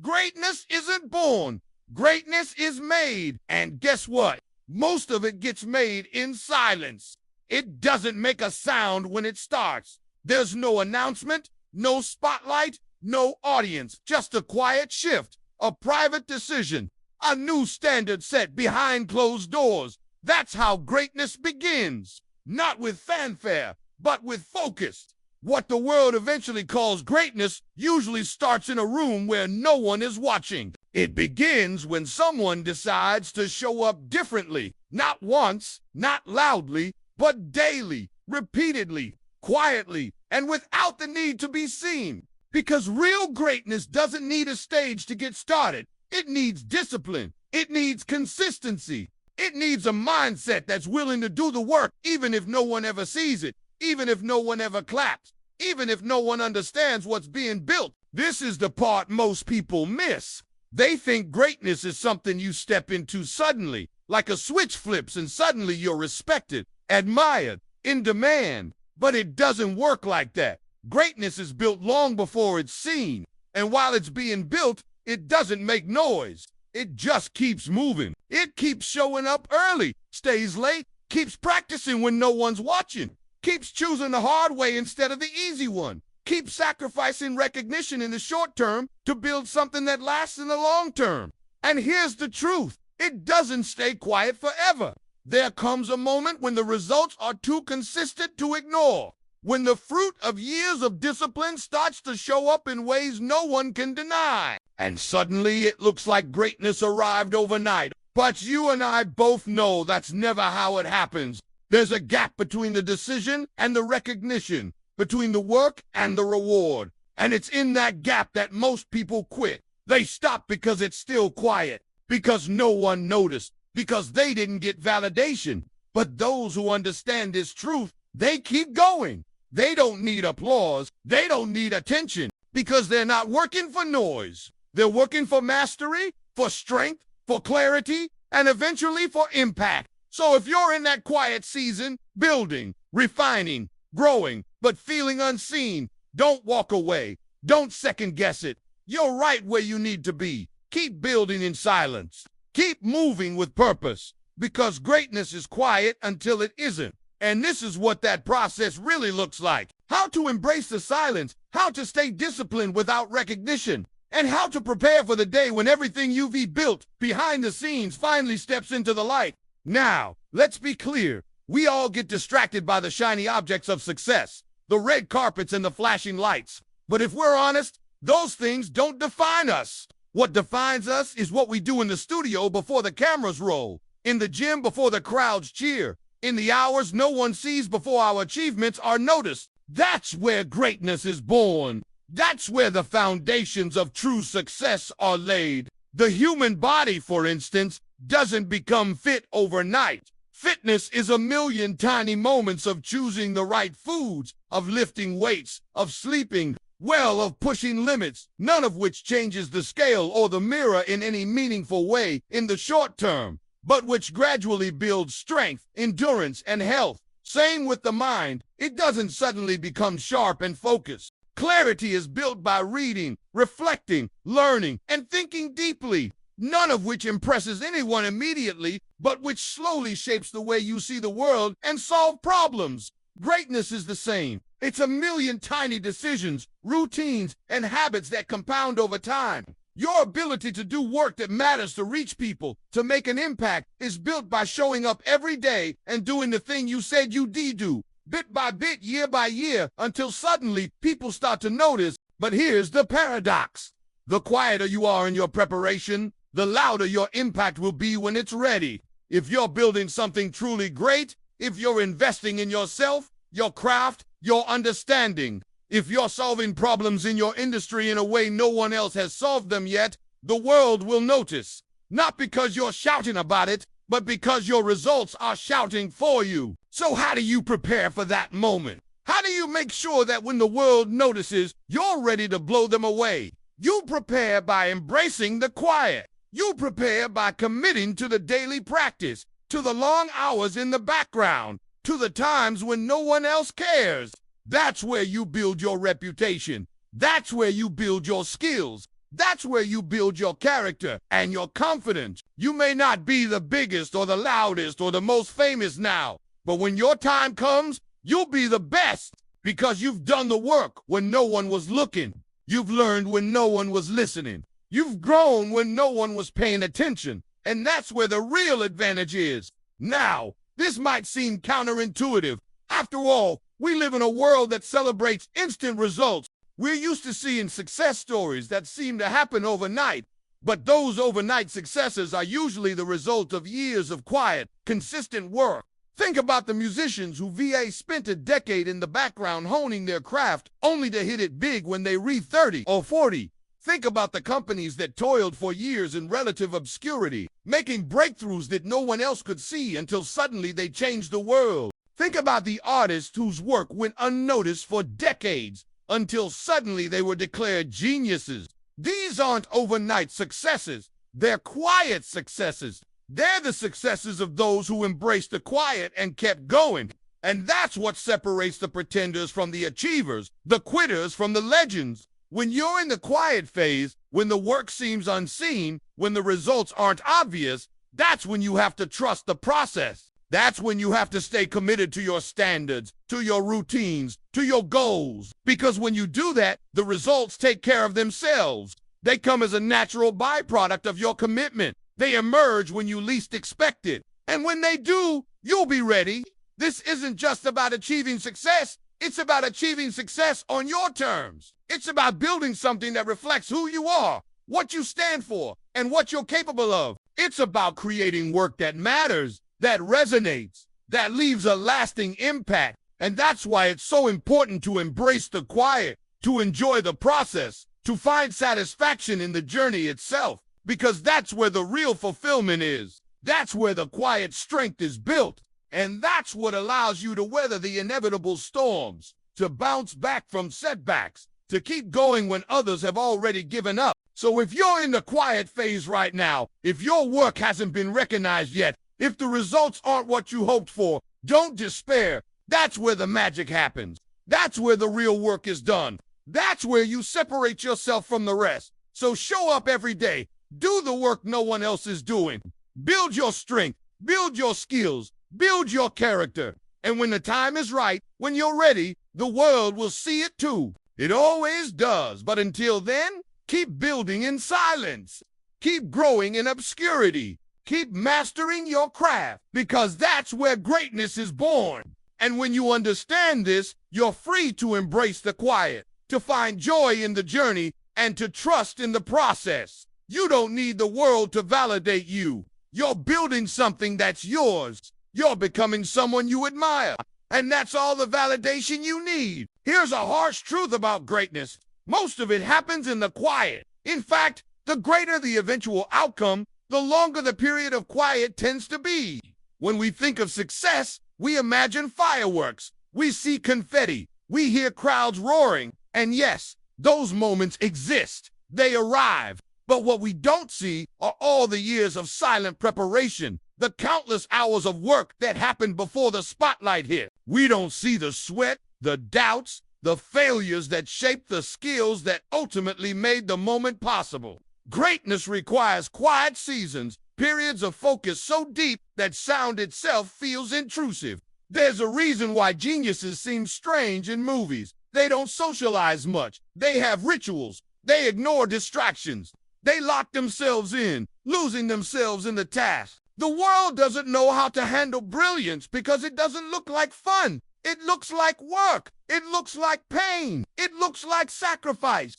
Greatness isn't born. Greatness is made. And guess what? Most of it gets made in silence. It doesn't make a sound when it starts. There's no announcement, no spotlight, no audience, just a quiet shift, a private decision, a new standard set behind closed doors. That's how greatness begins. Not with fanfare, but with focus. What the world eventually calls greatness usually starts in a room where no one is watching. It begins when someone decides to show up differently, not once, not loudly, but daily, repeatedly, quietly, and without the need to be seen. Because real greatness doesn't need a stage to get started. It needs discipline. It needs consistency. It needs a mindset that's willing to do the work even if no one ever sees it, even if no one ever claps, even if no one understands what's being built. This is the part most people miss. They think greatness is something you step into suddenly, like a switch flips and suddenly you're respected, admired, in demand. But it doesn't work like that. Greatness is built long before it's seen. And while it's being built, it doesn't make noise. It just keeps moving. It keeps showing up early, stays late, keeps practicing when no one's watching, keeps choosing the hard way instead of the easy one, keeps sacrificing recognition in the short term to build something that lasts in the long term. And here's the truth. It doesn't stay quiet forever. There comes a moment when the results are too consistent to ignore, when the fruit of years of discipline starts to show up in ways no one can deny. And suddenly it looks like greatness arrived overnight. But you and I both know that's never how it happens. There's a gap between the decision and the recognition, between the work and the reward. And it's in that gap that most people quit. They stop because it's still quiet, because no one noticed, because they didn't get validation. But those who understand this truth, they keep going. They don't need applause. They don't need attention, because they're not working for noise. They're working for mastery, for strength, for clarity, and eventually for impact. So if you're in that quiet season, building, refining, growing, but feeling unseen, don't walk away. Don't second guess it. You're right where you need to be. Keep building in silence. Keep moving with purpose, because greatness is quiet until it isn't. And this is what that process really looks like. How to embrace the silence, how to stay disciplined without recognition, and how to prepare for the day when everything you've built behind the scenes finally steps into the light. Now, let's be clear. We all get distracted by the shiny objects of success, the red carpets and the flashing lights. But if we're honest, those things don't define us. What defines us is what we do in the studio before the cameras roll, in the gym before the crowds cheer, in the hours no one sees before our achievements are noticed. That's where greatness is born. That's where the foundations of true success are laid. The human body, for instance, doesn't become fit overnight. Fitness is a million tiny moments of choosing the right foods, of lifting weights, of sleeping well, of pushing limits, none of which changes the scale or the mirror in any meaningful way in the short term, but which gradually builds strength, endurance, and health. Same with the mind. It doesn't suddenly become sharp and focused. Clarity is built by reading, reflecting, learning, and thinking deeply, none of which impresses anyone immediately, but which slowly shapes the way you see the world and solve problems. Greatness is the same. It's a million tiny decisions, routines, and habits that compound over time. Your ability to do work that matters, to reach people, to make an impact, is built by showing up every day and doing the thing you said you'd do, bit by bit, year by year, until suddenly people start to notice. But here's the paradox. The quieter you are in your preparation, the louder your impact will be when it's ready. If you're building something truly great, if you're investing in yourself, your craft, your understanding, if you're solving problems in your industry in a way no one else has solved them yet, the world will notice. Not because you're shouting about it, but because your results are shouting for you. So how do you prepare for that moment? How do you make sure that when the world notices, you're ready to blow them away? You prepare by embracing the quiet. You prepare by committing to the daily practice, to the long hours in the background, to the times when no one else cares. That's where you build your reputation. That's where you build your skills. That's where you build your character and your confidence. You may not be the biggest or the loudest or the most famous now, but when your time comes, you'll be the best because you've done the work when no one was looking. You've learned when no one was listening. You've grown when no one was paying attention. And that's where the real advantage is. Now, this might seem counterintuitive. After all, we live in a world that celebrates instant results. We're used to seeing success stories that seem to happen overnight. But those overnight successes are usually the result of years of quiet, consistent work. Think about the musicians who spent a decade in the background honing their craft only to hit it big when they reach 30 or 40. Think about the companies that toiled for years in relative obscurity, making breakthroughs that no one else could see until suddenly they changed the world. Think about the artists whose work went unnoticed for decades until suddenly they were declared geniuses. These aren't overnight successes. They're quiet successes. They're the successes of those who embraced the quiet and kept going. And that's what separates the pretenders from the achievers, the quitters from the legends. When you're in the quiet phase, when the work seems unseen, when the results aren't obvious, that's when you have to trust the process. That's when you have to stay committed to your standards, to your routines, to your goals. Because when you do that, the results take care of themselves. They come as a natural byproduct of your commitment. They emerge when you least expect it. And when they do, you'll be ready. This isn't just about achieving success. It's about achieving success on your terms. It's about building something that reflects who you are, what you stand for, and what you're capable of. It's about creating work that matters, that resonates, that leaves a lasting impact. And that's why it's so important to embrace the quiet, to enjoy the process, to find satisfaction in the journey itself, because that's where the real fulfillment is. That's where the quiet strength is built. And that's what allows you to weather the inevitable storms, to bounce back from setbacks, to keep going when others have already given up. So if you're in the quiet phase right now, if your work hasn't been recognized yet, if the results aren't what you hoped for, don't despair. That's where the magic happens. That's where the real work is done. That's where you separate yourself from the rest. So show up every day. Do the work no one else is doing. Build your strength. Build your skills. Build your character. And when the time is right, when you're ready, the world will see it too. It always does. But until then, keep building in silence. Keep growing in obscurity. Keep mastering your craft, because that's where greatness is born. And when you understand this, you're free to embrace the quiet, to find joy in the journey, and to trust in the process. You don't need the world to validate you. You're building something that's yours. You're becoming someone you admire. And that's all the validation you need. Here's a harsh truth about greatness. Most of it happens in the quiet. In fact, the greater the eventual outcome, the longer the period of quiet tends to be. When we think of success, we imagine fireworks. We see confetti. We hear crowds roaring. And yes, those moments exist. They arrive. But what we don't see are all the years of silent preparation, the countless hours of work that happened before the spotlight hit. We don't see the sweat, the doubts, the failures that shaped the skills that ultimately made the moment possible. Greatness requires quiet seasons, periods of focus so deep that sound itself feels intrusive. There's a reason why geniuses seem strange in movies. They don't socialize much. They have rituals. They ignore distractions. They lock themselves in, losing themselves in the task. The world doesn't know how to handle brilliance because it doesn't look like fun. It looks like work. It looks like pain. It looks like sacrifice.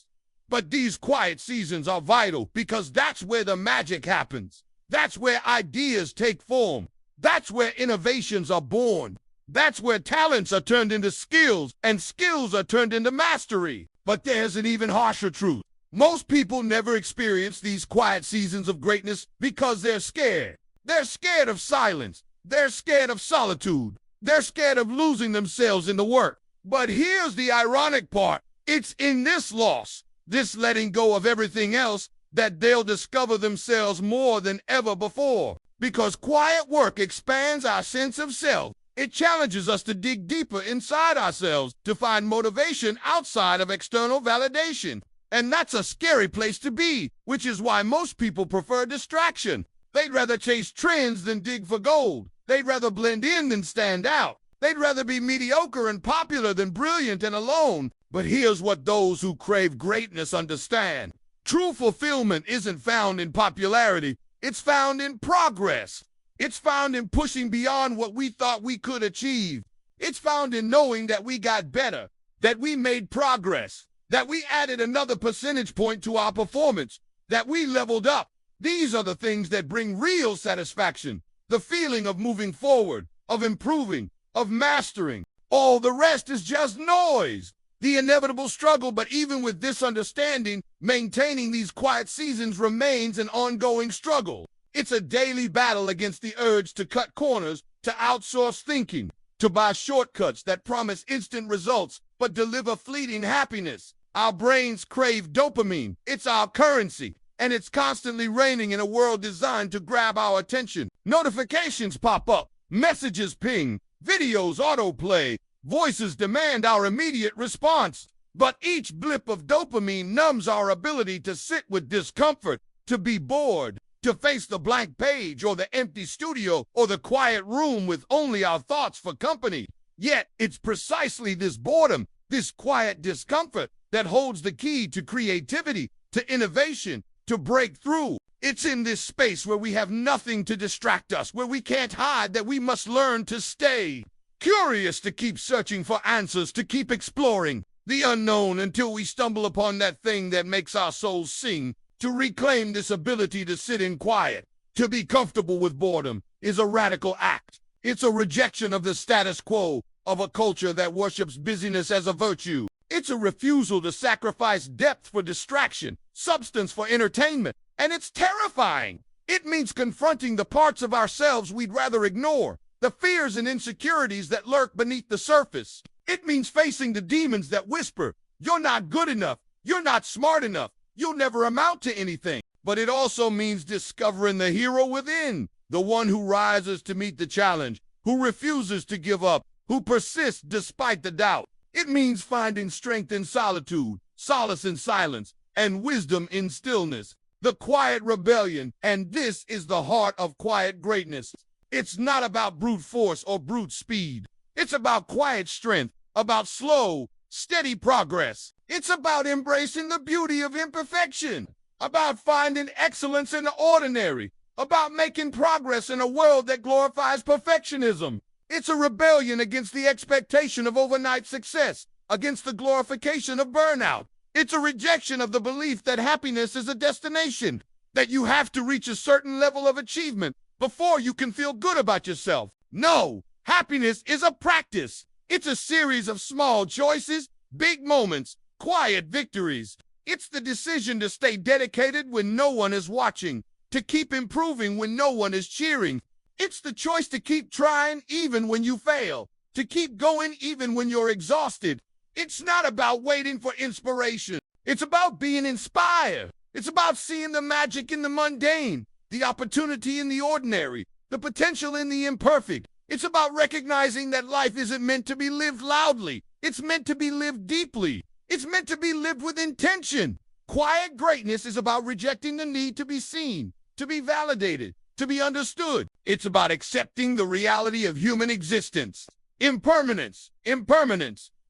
But these quiet seasons are vital because that's where the magic happens. That's where ideas take form. That's where innovations are born. That's where talents are turned into skills and skills are turned into mastery. But there's an even harsher truth. Most people never experience these quiet seasons of greatness because they're scared. They're scared of silence. They're scared of solitude. They're scared of losing themselves in the work. But here's the ironic part. It's in this loss, this letting go of everything else, that they'll discover themselves more than ever before. Because quiet work expands our sense of self. It challenges us to dig deeper inside ourselves, to find motivation outside of external validation. And that's a scary place to be, which is why most people prefer distraction. They'd rather chase trends than dig for gold. They'd rather blend in than stand out. They'd rather be mediocre and popular than brilliant and alone. But here's what those who crave greatness understand. True fulfillment isn't found in popularity. It's found in progress. It's found in pushing beyond what we thought we could achieve. It's found in knowing that we got better, that we made progress, that we added another percentage point to our performance, that we leveled up. These are the things that bring real satisfaction, the feeling of moving forward, of improving, of mastering. All the rest is just noise, the inevitable struggle. But even with this understanding, maintaining these quiet seasons remains an ongoing struggle. It's a daily battle against the urge to cut corners, to outsource thinking, to buy shortcuts that promise instant results but deliver fleeting happiness. Our brains crave dopamine. It's our currency, and it's constantly raining in a world designed to grab our attention. Notifications pop up, messages ping, videos autoplay, voices demand our immediate response. But each blip of dopamine numbs our ability to sit with discomfort, to be bored, to face the blank page or the empty studio or the quiet room with only our thoughts for company. Yet it's precisely this boredom, this quiet discomfort, that holds the key to creativity, to innovation, to breakthrough. It's in this space where we have nothing to distract us, where we can't hide, that we must learn to stay curious, to keep searching for answers, to keep exploring the unknown until we stumble upon that thing that makes our souls sing. To reclaim this ability to sit in quiet, to be comfortable with boredom, is a radical act. It's a rejection of the status quo, of a culture that worships busyness as a virtue. It's a refusal to sacrifice depth for distraction, substance for entertainment, and it's terrifying. It means confronting the parts of ourselves we'd rather ignore, the fears and insecurities that lurk beneath the surface. It means facing the demons that whisper, "You're not good enough, you're not smart enough, you'll never amount to anything." But it also means discovering the hero within, the one who rises to meet the challenge, who refuses to give up, who persists despite the doubt. It means finding strength in solitude, solace in silence, and wisdom in stillness. The quiet rebellion, and this is the heart of quiet greatness. It's not about brute force or brute speed. It's about quiet strength, about slow, steady progress. It's about embracing the beauty of imperfection, about finding excellence in the ordinary, about making progress in a world that glorifies perfectionism. It's a rebellion against the expectation of overnight success, against the glorification of burnout. It's a rejection of the belief that happiness is a destination, that you have to reach a certain level of achievement before you can feel good about yourself. No, happiness is a practice. It's a series of small choices, big moments, quiet victories. It's the decision to stay dedicated when no one is watching, to keep improving when no one is cheering. It's the choice to keep trying even when you fail, to keep going even when you're exhausted. It's not about waiting for inspiration. It's about being inspired. It's about seeing the magic in the mundane, the opportunity in the ordinary, the potential in the imperfect. It's about recognizing that life isn't meant to be lived loudly. It's meant to be lived deeply. It's meant to be lived with intention. Quiet greatness is about rejecting the need to be seen, to be validated, to be understood. It's about accepting the reality of human existence. Impermanence.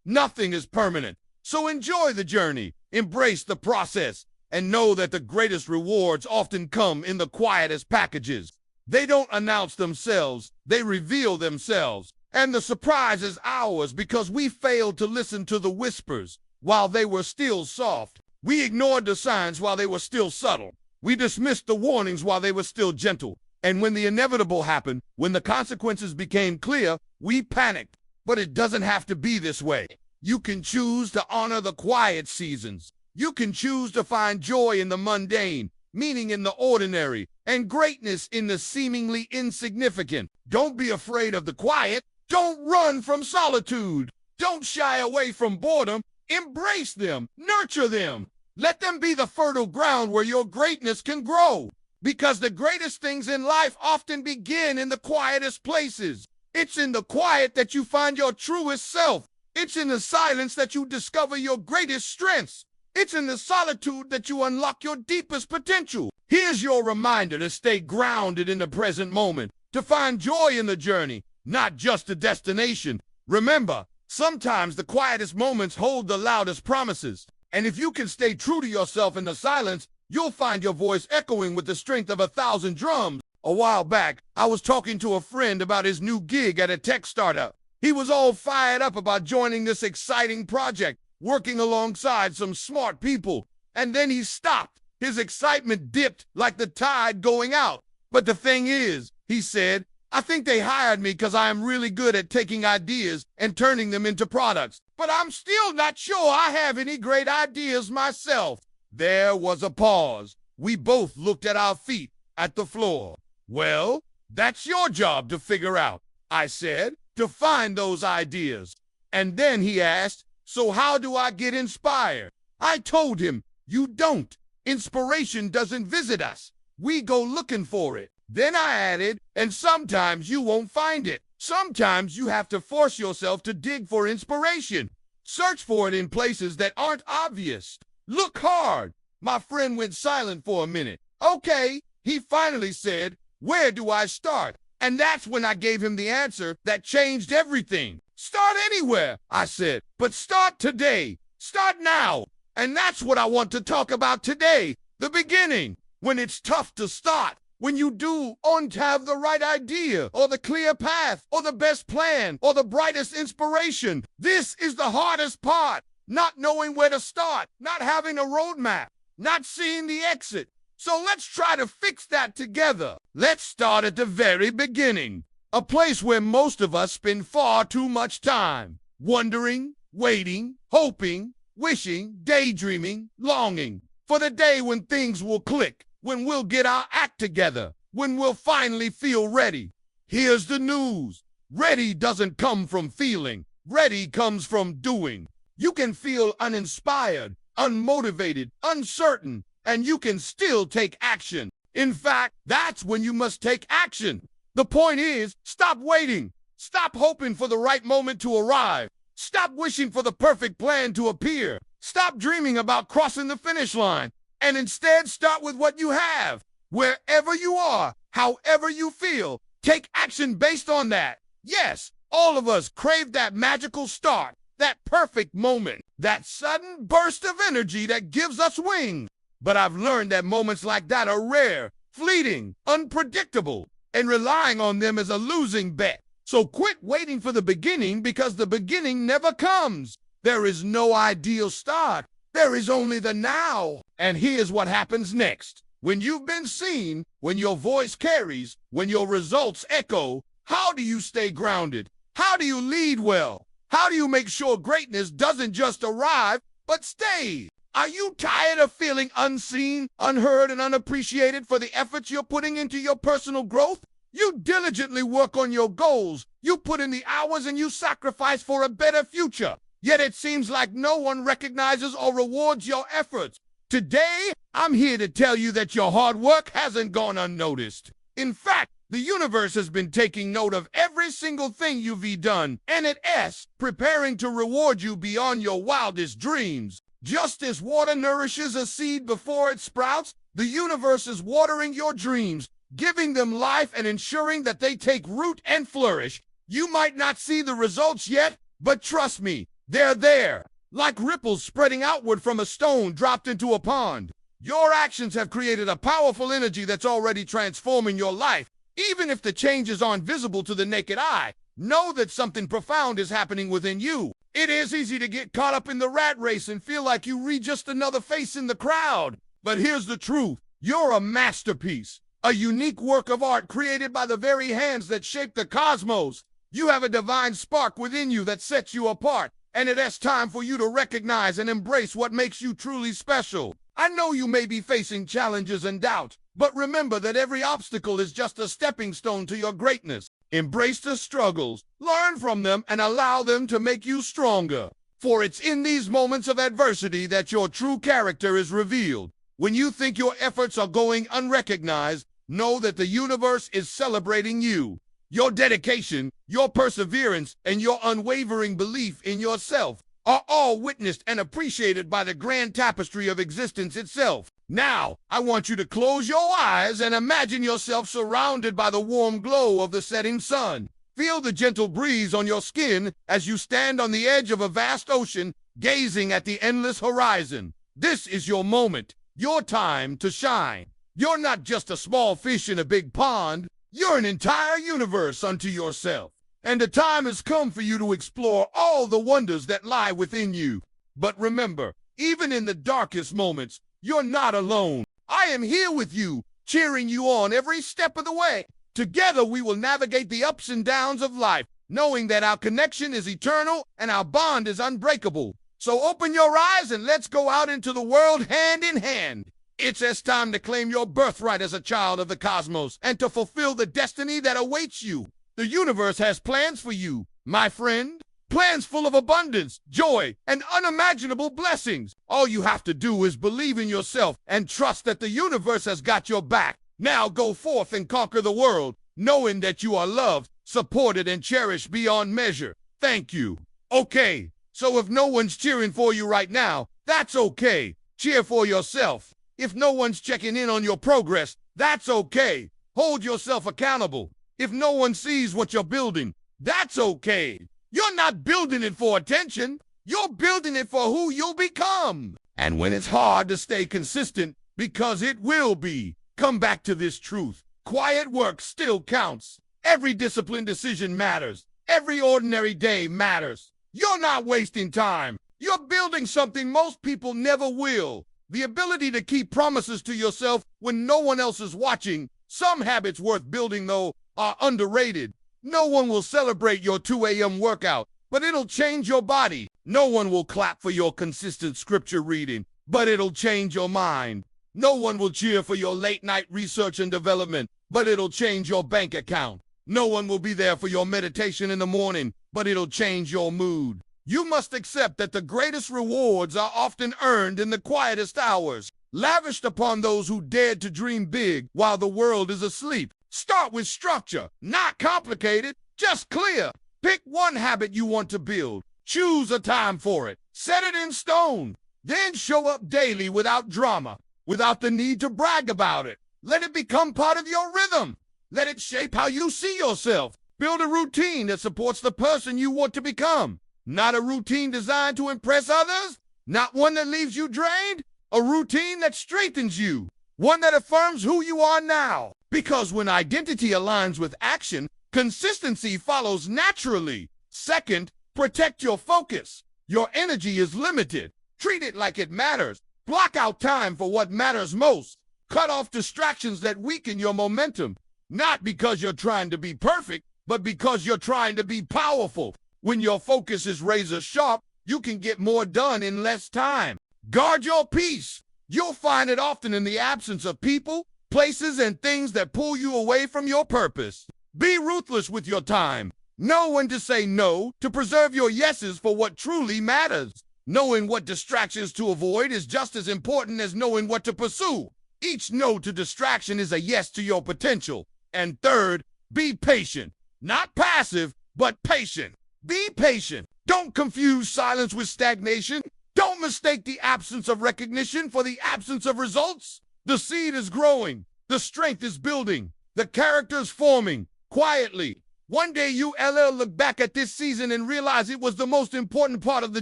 Nothing is permanent. So enjoy the journey, embrace the process, and know that the greatest rewards often come in the quietest packages. They don't announce themselves, they reveal themselves. And the surprise is ours because we failed to listen to the whispers while they were still soft. We ignored the signs while they were still subtle. We dismissed the warnings while they were still gentle. And when the inevitable happened, when the consequences became clear, we panicked. But it doesn't have to be this way. You can choose to honor the quiet seasons. You can choose to find joy in the mundane, meaning in the ordinary, and greatness in the seemingly insignificant. Don't be afraid of the quiet. Don't run from solitude. Don't shy away from boredom. Embrace them. Nurture them. Let them be the fertile ground where your greatness can grow. Because the greatest things in life often begin in the quietest places. It's in the quiet that you find your truest self. It's in the silence that you discover your greatest strengths. It's in the solitude that you unlock your deepest potential. Here's your reminder to stay grounded in the present moment, to find joy in the journey, not just the destination. Remember, sometimes the quietest moments hold the loudest promises. And if you can stay true to yourself in the silence, you'll find your voice echoing with the strength of 1,000 drums. A while back, I was talking to a friend about his new gig at a tech startup. He was all fired up about joining this exciting project, working alongside some smart people. And then he stopped. His excitement dipped like the tide going out. But the thing is, he said, I think they hired me because I am really good at taking ideas and turning them into products. But I'm still not sure I have any great ideas myself. There was a pause. We both looked at our feet, at the floor. Well, that's your job to figure out, I said, to find those ideas. And then he asked, so how do I get inspired? I told him, you don't. Inspiration doesn't visit us. We go looking for it. Then I added, and sometimes you won't find it. Sometimes you have to force yourself to dig for inspiration. Search for it in places that aren't obvious. Look hard. My friend went silent for a minute. Okay, he finally said, where do I start? And that's when I gave him the answer that changed everything. Start anywhere, I said, but start today. Start now. And that's what I want to talk about today. The beginning, when it's tough to start. When you don't have the right idea, or the clear path, or the best plan, or the brightest inspiration. This is the hardest part. Not knowing where to start, not having a roadmap, not seeing the exit. So let's try to fix that together. Let's start at the very beginning. A place where most of us spend far too much time. Wondering, waiting, hoping, wishing, daydreaming, longing. For the day when things will click. When we'll get our act together, when we'll finally feel ready. Here's the news. Ready doesn't come from feeling. Ready comes from doing. You can feel uninspired, unmotivated, uncertain, and you can still take action. In fact, that's when you must take action. The point is, stop waiting. Stop hoping for the right moment to arrive. Stop wishing for the perfect plan to appear. Stop dreaming about crossing the finish line. And instead start with what you have. Wherever you are, however you feel, take action based on that. Yes, all of us crave that magical start, that perfect moment, that sudden burst of energy that gives us wings. But I've learned that moments like that are rare, fleeting, unpredictable, and relying on them is a losing bet. So quit waiting for the beginning because the beginning never comes. There is no ideal start. There is only the now. And here's what happens next. When you've been seen, when your voice carries, when your results echo, how do you stay grounded? How do you lead well? How do you make sure greatness doesn't just arrive, but stay? Are you tired of feeling unseen, unheard, and unappreciated for the efforts you're putting into your personal growth? You diligently work on your goals. You put in the hours and you sacrifice for a better future. Yet it seems like no one recognizes or rewards your efforts. Today, I'm here to tell you that your hard work hasn't gone unnoticed. In fact, the universe has been taking note of every single thing you've done, and it's preparing to reward you beyond your wildest dreams. Just as water nourishes a seed before it sprouts, the universe is watering your dreams, giving them life and ensuring that they take root and flourish. You might not see the results yet, but trust me, they're there, like ripples spreading outward from a stone dropped into a pond. Your actions have created a powerful energy that's already transforming your life. Even if the changes aren't visible to the naked eye, know that something profound is happening within you. It is easy to get caught up in the rat race and feel like you read just another face in the crowd. But here's the truth. You're a masterpiece, a unique work of art created by the very hands that shape the cosmos. You have a divine spark within you that sets you apart. And it's time for you to recognize and embrace what makes you truly special. I know you may be facing challenges and doubt, but remember that every obstacle is just a stepping stone to your greatness. Embrace the struggles, learn from them, and allow them to make you stronger. For it's in these moments of adversity that your true character is revealed. When you think your efforts are going unrecognized, know that the universe is celebrating you. Your dedication, your perseverance, and your unwavering belief in yourself. are all witnessed and appreciated by the grand tapestry of existence itself. Now, I want you to close your eyes and imagine yourself surrounded by the warm glow of the setting sun. Feel the gentle breeze on your skin as you stand on the edge of a vast ocean, gazing at the endless horizon. This is your moment, your time to shine. You're not just a small fish in a big pond. You're an entire universe unto yourself. And the time has come for you to explore all the wonders that lie within you. But remember, even in the darkest moments, you're not alone. I am here with you, cheering you on every step of the way. Together we will navigate the ups and downs of life, knowing that our connection is eternal and our bond is unbreakable. So open your eyes and let's go out into the world hand in hand. It's time to claim your birthright as a child of the cosmos and to fulfill the destiny that awaits you. The universe has plans for you, my friend. Plans full of abundance, joy, and unimaginable blessings. All you have to do is believe in yourself and trust that the universe has got your back. Now go forth and conquer the world, knowing that you are loved, supported, and cherished beyond measure. Thank you. Okay, so if no one's cheering for you right now, that's okay. Cheer for yourself. If no one's checking in on your progress, that's okay. Hold yourself accountable. If no one sees what you're building, that's okay. You're not building it for attention. You're building it for who you'll become. And when it's hard to stay consistent, because it will be, come back to this truth. Quiet work still counts. Every disciplined decision matters. Every ordinary day matters. You're not wasting time. You're building something most people never will. The ability to keep promises to yourself when no one else is watching. Some habits worth building, though, are underrated. No one will celebrate your 2 a.m. workout, but it'll change your body. No one will clap for your consistent scripture reading, but it'll change your mind. No one will cheer for your late-night research and development, but it'll change your bank account. No one will be there for your meditation in the morning, but it'll change your mood. You must accept that the greatest rewards are often earned in the quietest hours, lavished upon those who dared to dream big while the world is asleep. Start with structure, not complicated, just clear. Pick one habit you want to build. Choose a time for it. Set it in stone. Then show up daily without drama, without the need to brag about it. Let it become part of your rhythm. Let it shape how you see yourself. Build a routine that supports the person you want to become. Not a routine designed to impress others. Not one that leaves you drained. A routine that strengthens you. One that affirms who you are now. Because when identity aligns with action, consistency follows naturally. Second, protect your focus. Your energy is limited. Treat it like it matters. Block out time for what matters most. Cut off distractions that weaken your momentum. Not because you're trying to be perfect, but because you're trying to be powerful. When your focus is razor sharp, you can get more done in less time. Guard your peace. You'll find it often in the absence of people, places, and things that pull you away from your purpose. Be ruthless with your time. Know when to say no to preserve your yeses for what truly matters. Knowing what distractions to avoid is just as important as knowing what to pursue. Each no to distraction is a yes to your potential. And third, be patient. Not passive, but patient. Be patient. Don't confuse silence with stagnation. Don't mistake the absence of recognition for the absence of results. The seed is growing. The strength is building. The character is forming. Quietly. One day you'll look back at this season and realize it was the most important part of the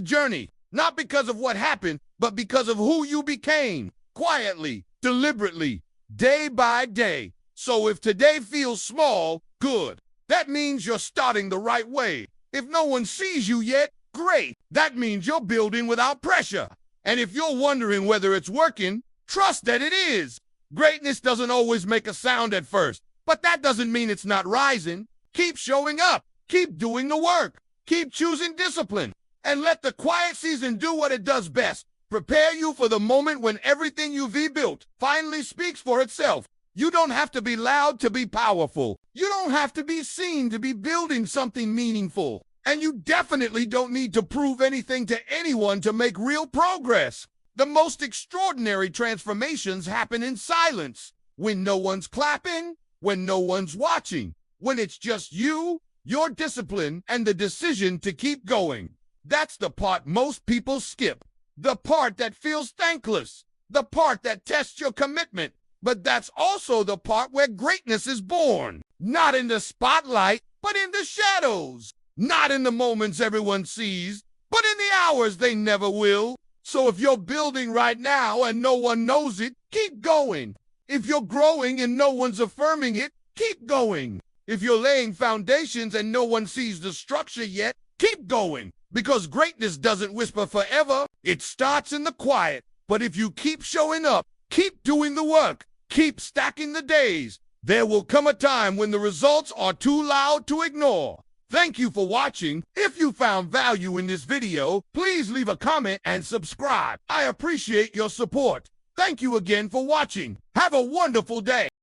journey. Not because of what happened, but because of who you became. Quietly, deliberately, day by day. So if today feels small, good. That means you're starting the right way. If no one sees you yet, great. That means you're building without pressure. And if you're wondering whether it's working, trust that it is. Greatness doesn't always make a sound at first, but that doesn't mean it's not rising. Keep showing up. Keep doing the work. Keep choosing discipline. And let the quiet season do what it does best. Prepare you for the moment when everything you've built finally speaks for itself. You don't have to be loud to be powerful. You don't have to be seen to be building something meaningful. And you definitely don't need to prove anything to anyone to make real progress. The most extraordinary transformations happen in silence. When no one's clapping, when no one's watching, when it's just you, your discipline, and the decision to keep going. That's the part most people skip. The part that feels thankless. The part that tests your commitment. But that's also the part where greatness is born. Not in the spotlight, but in the shadows. Not in the moments everyone sees, but in the hours they never will. So if you're building right now and no one knows it, keep going. If you're growing and no one's affirming it, keep going. If you're laying foundations and no one sees the structure yet, keep going. Because greatness doesn't whisper forever, it starts in the quiet. But if you keep showing up, keep doing the work, keep stacking the days, there will come a time when the results are too loud to ignore. Thank you for watching. If you found value in this video, please leave a comment and subscribe. I appreciate your support. Thank you again for watching. Have a wonderful day.